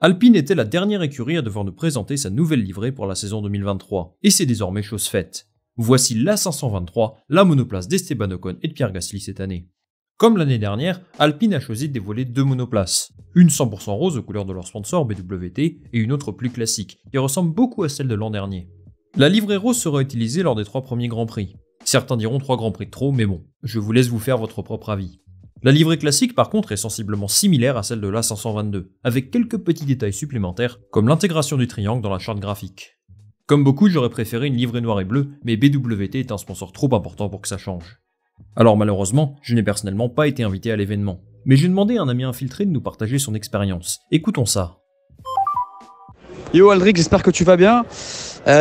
Alpine était la dernière écurie à devoir nous présenter sa nouvelle livrée pour la saison 2023, et c'est désormais chose faite. Voici l'A523, la monoplace d'Esteban Ocon et de Pierre Gasly cette année. Comme l'année dernière, Alpine a choisi de dévoiler deux monoplaces, une 100% rose aux couleurs de leur sponsor BWT et une autre plus classique, qui ressemble beaucoup à celle de l'an dernier. La livrée rose sera utilisée lors des 3 premiers Grands Prix. Certains diront 3 Grands Prix de trop, mais bon, je vous laisse vous faire votre propre avis. La livrée classique par contre est sensiblement similaire à celle de l'A522, avec quelques petits détails supplémentaires, comme l'intégration du triangle dans la charte graphique. Comme beaucoup, j'aurais préféré une livrée noire et bleue, mais BWT est un sponsor trop important pour que ça change. Alors malheureusement, je n'ai personnellement pas été invité à l'événement, mais j'ai demandé à un ami infiltré de nous partager son expérience. Écoutons ça. Yo Aldric, j'espère que tu vas bien.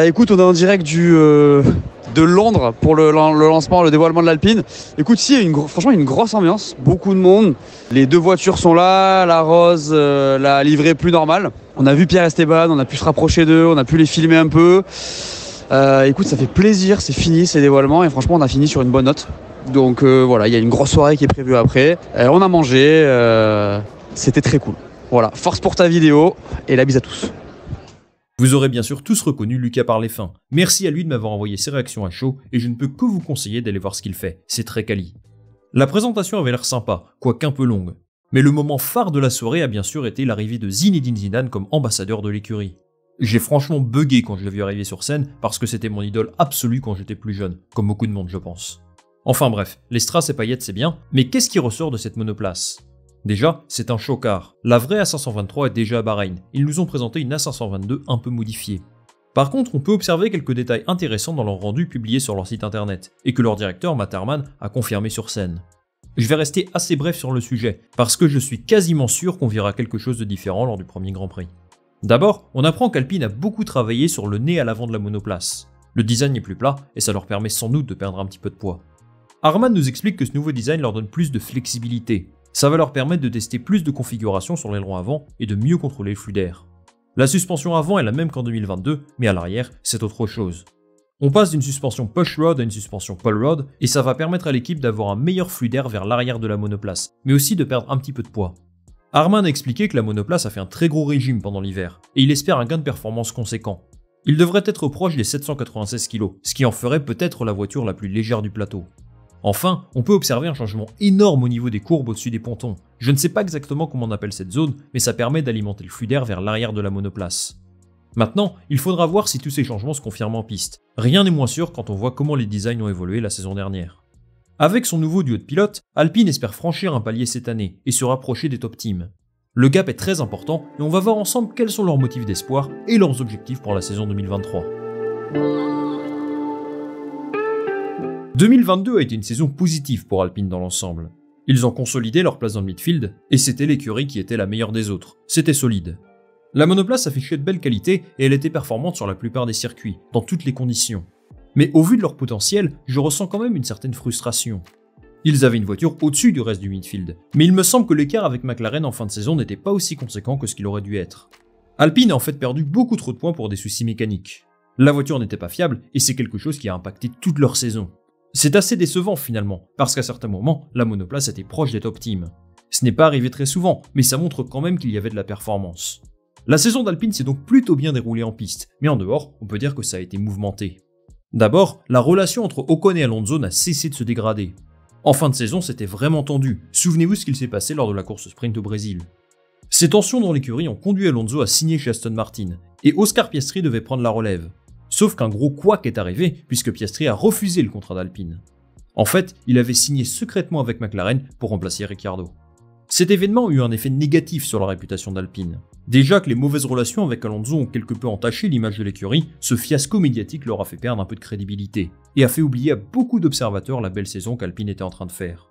Écoute, on est en direct de Londres pour le lancement, le dévoilement de l'Alpine. Écoute, ici, il y a franchement une grosse ambiance, beaucoup de monde. Les deux voitures sont là, la rose, la livrée plus normale. On a vu Pierre Esteban, on a pu se rapprocher d'eux, on a pu les filmer un peu. Écoute, ça fait plaisir, c'est fini ces dévoilements et franchement, on a fini sur une bonne note. Donc voilà, il y a une grosse soirée qui est prévue après. On a mangé, c'était très cool. Voilà, force pour ta vidéo et la bise à tous. Vous aurez bien sûr tous reconnu Lucas Parlefin. Merci à lui de m'avoir envoyé ses réactions à chaud et je ne peux que vous conseiller d'aller voir ce qu'il fait, c'est très quali. La présentation avait l'air sympa, quoiqu'un peu longue. Mais le moment phare de la soirée a bien sûr été l'arrivée de Zinedine Zidane comme ambassadeur de l'écurie. J'ai franchement bugué quand je l'ai vu arriver sur scène parce que c'était mon idole absolue quand j'étais plus jeune, comme beaucoup de monde je pense. Enfin bref, les strass et paillettes c'est bien, mais qu'est-ce qui ressort de cette monoplace ? Déjà, c'est un chocard. La vraie A523 est déjà à Bahreïn. Ils nous ont présenté une A522 un peu modifiée. Par contre, on peut observer quelques détails intéressants dans leur rendu publié sur leur site internet, et que leur directeur Matt Harman a confirmé sur scène. Je vais rester assez bref sur le sujet, parce que je suis quasiment sûr qu'on verra quelque chose de différent lors du premier Grand Prix. D'abord, on apprend qu'Alpine a beaucoup travaillé sur le nez à l'avant de la monoplace. Le design est plus plat, et ça leur permet sans doute de perdre un petit peu de poids. Harman nous explique que ce nouveau design leur donne plus de flexibilité. Ça va leur permettre de tester plus de configurations sur l'aileron avant et de mieux contrôler le flux d'air. La suspension avant est la même qu'en 2022, mais à l'arrière, c'est autre chose. On passe d'une suspension push rod à une suspension pull rod, et ça va permettre à l'équipe d'avoir un meilleur flux d'air vers l'arrière de la monoplace, mais aussi de perdre un petit peu de poids. Harman a expliqué que la monoplace a fait un très gros régime pendant l'hiver, et il espère un gain de performance conséquent. Il devrait être proche des 796 kg, ce qui en ferait peut-être la voiture la plus légère du plateau. Enfin, on peut observer un changement énorme au niveau des courbes au-dessus des pontons. Je ne sais pas exactement comment on appelle cette zone, mais ça permet d'alimenter le flux d'air vers l'arrière de la monoplace. Maintenant, il faudra voir si tous ces changements se confirment en piste. Rien n'est moins sûr quand on voit comment les designs ont évolué la saison dernière. Avec son nouveau duo de pilotes, Alpine espère franchir un palier cette année et se rapprocher des top teams. Le gap est très important et on va voir ensemble quels sont leurs motifs d'espoir et leurs objectifs pour la saison 2023. 2022 a été une saison positive pour Alpine dans l'ensemble. Ils ont consolidé leur place dans le midfield, et c'était l'écurie qui était la meilleure des autres. C'était solide. La monoplace affichait de belles qualités et elle était performante sur la plupart des circuits, dans toutes les conditions. Mais au vu de leur potentiel, je ressens quand même une certaine frustration. Ils avaient une voiture au-dessus du reste du midfield, mais il me semble que l'écart avec McLaren en fin de saison n'était pas aussi conséquent que ce qu'il aurait dû être. Alpine a en fait perdu beaucoup trop de points pour des soucis mécaniques. La voiture n'était pas fiable et c'est quelque chose qui a impacté toute leur saison. C'est assez décevant finalement, parce qu'à certains moments, la monoplace était proche des top teams. Ce n'est pas arrivé très souvent, mais ça montre quand même qu'il y avait de la performance. La saison d'Alpine s'est donc plutôt bien déroulée en piste, mais en dehors, on peut dire que ça a été mouvementé. D'abord, la relation entre Ocon et Alonso n'a cessé de se dégrader. En fin de saison, c'était vraiment tendu, souvenez-vous ce qu'il s'est passé lors de la course sprint au Brésil. Ces tensions dans l'écurie ont conduit Alonso à signer chez Aston Martin, et Oscar Piastri devait prendre la relève. Sauf qu'un gros couac est arrivé puisque Piastri a refusé le contrat d'Alpine. En fait, il avait signé secrètement avec McLaren pour remplacer Ricciardo. Cet événement a eu un effet négatif sur la réputation d'Alpine. Déjà que les mauvaises relations avec Alonso ont quelque peu entaché l'image de l'écurie, ce fiasco médiatique leur a fait perdre un peu de crédibilité et a fait oublier à beaucoup d'observateurs la belle saison qu'Alpine était en train de faire.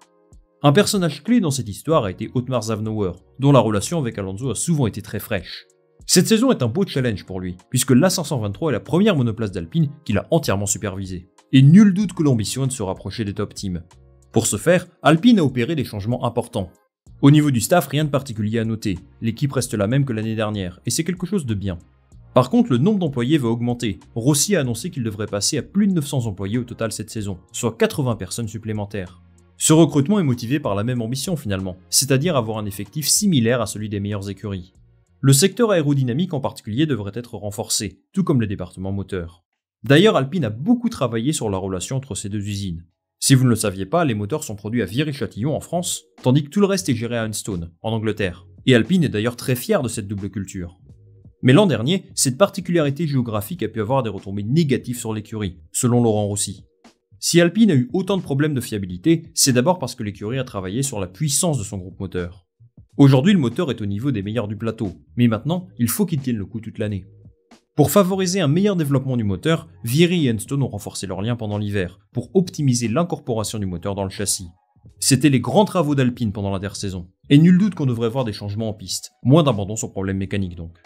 Un personnage clé dans cette histoire a été Otmar Szafnauer, dont la relation avec Alonso a souvent été très fraîche. Cette saison est un beau challenge pour lui, puisque l'A523 est la première monoplace d'Alpine qu'il a entièrement supervisée. Et nul doute que l'ambition est de se rapprocher des top teams. Pour ce faire, Alpine a opéré des changements importants. Au niveau du staff, rien de particulier à noter, l'équipe reste la même que l'année dernière, et c'est quelque chose de bien. Par contre, le nombre d'employés va augmenter. Rossi a annoncé qu'il devrait passer à plus de 900 employés au total cette saison, soit 80 personnes supplémentaires. Ce recrutement est motivé par la même ambition finalement, c'est-à-dire avoir un effectif similaire à celui des meilleures écuries. Le secteur aérodynamique en particulier devrait être renforcé, tout comme les départements moteurs. D'ailleurs, Alpine a beaucoup travaillé sur la relation entre ces deux usines. Si vous ne le saviez pas, les moteurs sont produits à Viry-Châtillon en France, tandis que tout le reste est géré à Hunstone, en Angleterre. Et Alpine est d'ailleurs très fier de cette double culture. Mais l'an dernier, cette particularité géographique a pu avoir des retombées négatives sur l'écurie, selon Laurent Rossi. Si Alpine a eu autant de problèmes de fiabilité, c'est d'abord parce que l'écurie a travaillé sur la puissance de son groupe moteur. Aujourd'hui, le moteur est au niveau des meilleurs du plateau, mais maintenant, il faut qu'il tienne le coup toute l'année. Pour favoriser un meilleur développement du moteur, Viry et Hunstone ont renforcé leurs liens pendant l'hiver, pour optimiser l'incorporation du moteur dans le châssis. C'était les grands travaux d'Alpine pendant l'intersaison, et nul doute qu'on devrait voir des changements en piste, moins d'abandon sur problème mécanique donc.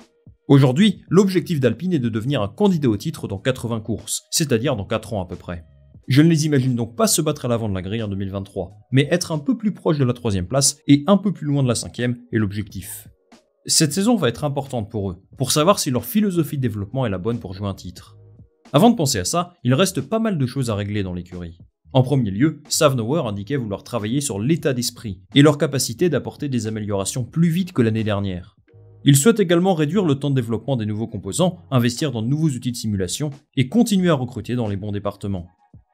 Aujourd'hui, l'objectif d'Alpine est de devenir un candidat au titre dans 80 courses, c'est-à-dire dans 4 ans à peu près. Je ne les imagine donc pas se battre à l'avant de la grille en 2023, mais être un peu plus proche de la 3ème place et un peu plus loin de la 5ème est l'objectif. Cette saison va être importante pour eux, pour savoir si leur philosophie de développement est la bonne pour jouer un titre. Avant de penser à ça, il reste pas mal de choses à régler dans l'écurie. En premier lieu, Savnower indiquait vouloir travailler sur l'état d'esprit et leur capacité d'apporter des améliorations plus vite que l'année dernière. Il souhaite également réduire le temps de développement des nouveaux composants, investir dans de nouveaux outils de simulation et continuer à recruter dans les bons départements.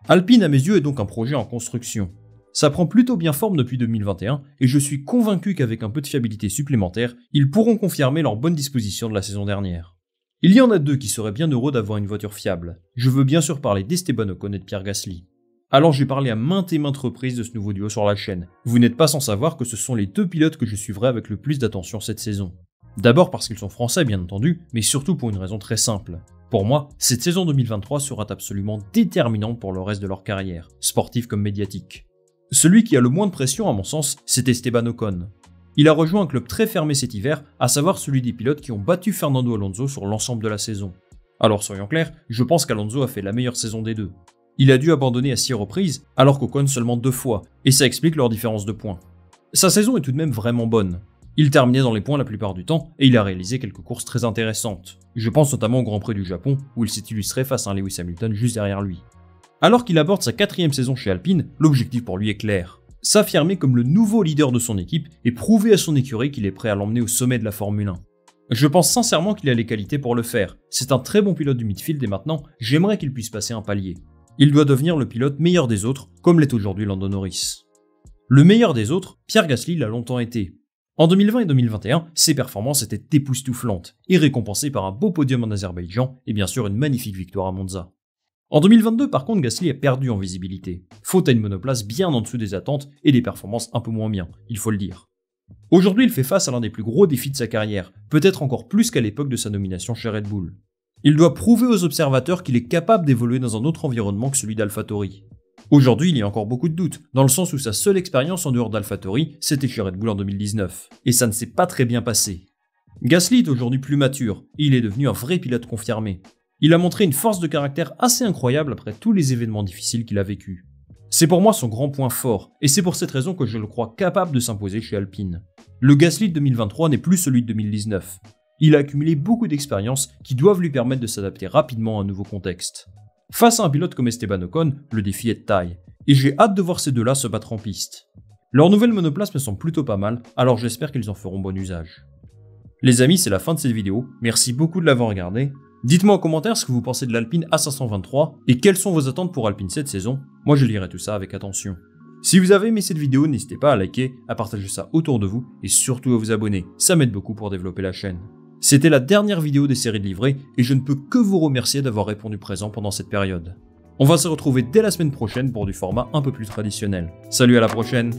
Alpine à mes yeux est donc un projet en construction. Ça prend plutôt bien forme depuis 2021 et je suis convaincu qu'avec un peu de fiabilité supplémentaire, ils pourront confirmer leur bonne disposition de la saison dernière. Il y en a deux qui seraient bien heureux d'avoir une voiture fiable. Je veux bien sûr parler d'Esteban Ocon et de Pierre Gasly. Alors j'ai parlé à maintes et maintes reprises de ce nouveau duo sur la chaîne. Vous n'êtes pas sans savoir que ce sont les deux pilotes que je suivrai avec le plus d'attention cette saison. D'abord parce qu'ils sont français bien entendu, mais surtout pour une raison très simple. Pour moi, cette saison 2023 sera absolument déterminante pour le reste de leur carrière, sportive comme médiatique. Celui qui a le moins de pression à mon sens, c'est Esteban Ocon. Il a rejoint un club très fermé cet hiver, à savoir celui des pilotes qui ont battu Fernando Alonso sur l'ensemble de la saison. Alors soyons clairs, je pense qu'Alonso a fait la meilleure saison des deux. Il a dû abandonner à 6 reprises, alors qu'Ocon seulement 2 fois, et ça explique leur différence de points. Sa saison est tout de même vraiment bonne. Il terminait dans les points la plupart du temps, et il a réalisé quelques courses très intéressantes. Je pense notamment au Grand Prix du Japon, où il s'est illustré face à un Lewis Hamilton juste derrière lui. Alors qu'il aborde sa 4ème saison chez Alpine, l'objectif pour lui est clair. S'affirmer comme le nouveau leader de son équipe et prouver à son écurie qu'il est prêt à l'emmener au sommet de la Formule 1. Je pense sincèrement qu'il a les qualités pour le faire. C'est un très bon pilote du midfield et maintenant, j'aimerais qu'il puisse passer un palier. Il doit devenir le pilote meilleur des autres, comme l'est aujourd'hui Lando Norris. Le meilleur des autres, Pierre Gasly l'a longtemps été. En 2020 et 2021, ses performances étaient époustouflantes et récompensées par un beau podium en Azerbaïdjan et bien sûr une magnifique victoire à Monza. En 2022, par contre, Gasly a perdu en visibilité, faute à une monoplace bien en dessous des attentes et des performances un peu moins bien, il faut le dire. Aujourd'hui, il fait face à l'un des plus gros défis de sa carrière, peut-être encore plus qu'à l'époque de sa nomination chez Red Bull. Il doit prouver aux observateurs qu'il est capable d'évoluer dans un autre environnement que celui d'AlphaTauri. Aujourd'hui, il y a encore beaucoup de doutes, dans le sens où sa seule expérience en dehors d'AlphaTauri, c'était chez Red Bull en 2019, et ça ne s'est pas très bien passé. Gasly est aujourd'hui plus mature, et il est devenu un vrai pilote confirmé. Il a montré une force de caractère assez incroyable après tous les événements difficiles qu'il a vécus. C'est pour moi son grand point fort, et c'est pour cette raison que je le crois capable de s'imposer chez Alpine. Le Gasly de 2023 n'est plus celui de 2019. Il a accumulé beaucoup d'expériences qui doivent lui permettre de s'adapter rapidement à un nouveau contexte. Face à un pilote comme Esteban Ocon, le défi est de taille, et j'ai hâte de voir ces deux-là se battre en piste. Leur nouvelle monoplace me semble plutôt pas mal, alors j'espère qu'ils en feront bon usage. Les amis, c'est la fin de cette vidéo, merci beaucoup de l'avoir regardé. Dites-moi en commentaire ce que vous pensez de l'Alpine A523 et quelles sont vos attentes pour Alpine cette saison. Moi je lirai tout ça avec attention. Si vous avez aimé cette vidéo, n'hésitez pas à liker, à partager ça autour de vous et surtout à vous abonner, ça m'aide beaucoup pour développer la chaîne. C'était la dernière vidéo des séries de livrets et je ne peux que vous remercier d'avoir répondu présent pendant cette période. On va se retrouver dès la semaine prochaine pour du format un peu plus traditionnel. Salut, à la prochaine!